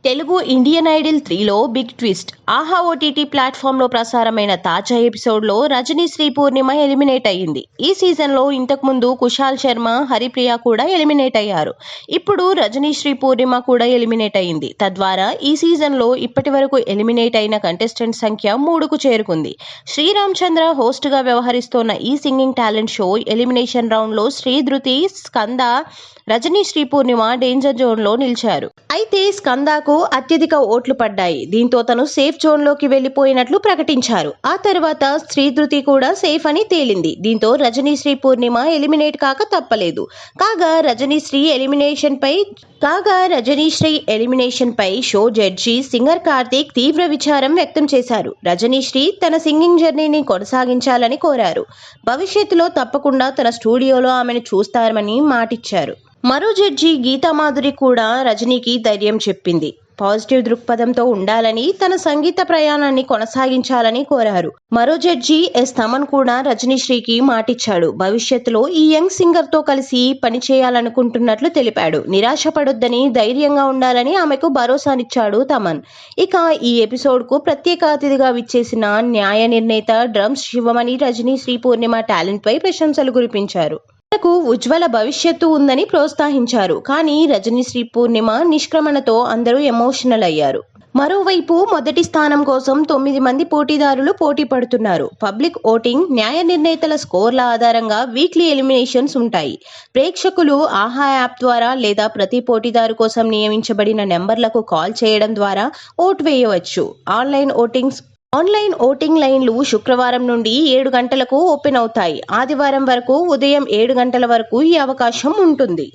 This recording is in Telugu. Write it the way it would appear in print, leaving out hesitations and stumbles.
తెలుగు ఇండియన్ ఐడల్ 3లో బిగ్ ట్విస్ట్. ఆహా ఓటీటీ ప్లాట్ఫామ్లో ప్రసారమైన తాజా ఎపిసోడ్లో రజనీ శ్రీ పూర్ణిమ ఎలిమినేట్ అయ్యింది. ఈ సీజన్లో ఇంతకుముందు కుశాల్ శర్మ, హరిప్రియ కూడా ఎలిమినేట్ అయ్యారు. ఇప్పుడు రజనీ శ్రీ పూర్ణిమ కూడా ఎలిమినేట్ అయ్యింది. తద్వారా ఈ సీజన్లో ఇప్పటి వరకు ఎలిమినేట్ అయిన కంటెస్టెంట్ సంఖ్య 3కు చేరుకుంది. శ్రీరామ్ చంద్ర హోస్ట్గా వ్యవహరిస్తోన్న ఈ సింగింగ్ టాలెంట్ షో ఎలిమినేషన్ రౌండ్లో శ్రీధృతి, స్కంద, రజనీ శ్రీ పూర్ణిమ డేంజర్ జోన్లో నిలిచారు. అయితే స్కందాకు అత్యధిక ఓట్లు పడ్డాయి. దీంతో తను సేఫ్ జోన్లోకి వెళ్లిపోయినట్లు ప్రకటించారు. ఆ తర్వాత శ్రీధృతి కూడా సేఫ్ అని తేలింది. దీంతో రజనీ శ్రీ పూర్ణిమ ఎలిమినేట్ కాక తప్పలేదు. కాగా రజనీ శ్రీ ఎలిమినేషన్ పై షో జడ్జి సింగర్ కార్తీక్ తీవ్ర విచారం వ్యక్తం చేశారు. రజనీ శ్రీ తన సింగింగ్ జర్నీని కొనసాగించాలని కోరారు. భవిష్యత్తులో తప్పకుండా తన స్టూడియోలో ఆమెను చూస్తారని మాటిచ్చారు. మరో జడ్జి గీతామాధురి కూడా రజనీకి ధైర్యం చెప్పింది. పాజిటివ్ దృక్పథంతో ఉండాలని, తన సంగీత ప్రయాణాన్ని కొనసాగించాలని కోరారు. మరో జడ్జి ఎస్ తమన్ కూడా రజనీశ్రీకి మాటిచ్చాడు. భవిష్యత్తులో ఈ యంగ్ సింగర్ తో కలిసి పనిచేయాలనుకుంటున్నట్లు తెలిపాడు. నిరాశపడొద్దని, ధైర్యంగా ఉండాలని ఆమెకు భరోసానిచ్చాడు తమన్. ఇక ఈ ఎపిసోడ్ కు ప్రత్యేక అతిథిగా విచ్చేసిన న్యాయ నిర్ణేత డ్రమ్స్ శివమణి రజనీ శ్రీ పూర్ణిమ టాలెంట్ పై ప్రశంసలు కురిపించారు. తనకు ఉజ్వల భవిష్యత్తు ఉందని ప్రోత్సహించారు. కానీ రజనీ శ్రీ పూర్ణిమ నిష్క్రమణతో అందరూ ఎమోషనల్ అయ్యారు. మరోవైపు మొదటి స్థానం కోసం 9 మంది పోటీదారులు పోటీ పడుతున్నారు. పబ్లిక్ ఓటింగ్, న్యాయ నిర్ణేతల స్కోర్ల ఆధారంగా వీక్లీ ఎలిమినేషన్స్ ఉంటాయి. ప్రేక్షకులు ఆహా యాప్ ద్వారా లేదా ప్రతి పోటీదారు కోసం నియమించబడిన నెంబర్లకు కాల్ చేయడం ద్వారా ఓటు వేయవచ్చు. ఆన్లైన్ ఓటింగ్ లైన్లు శుక్రవారం నుండి 7 గంటలకు ఓపెన్ అవుతాయి. ఆదివారం వరకు ఉదయం 7 గంటల వరకు ఈ అవకాశం ఉంటుంది.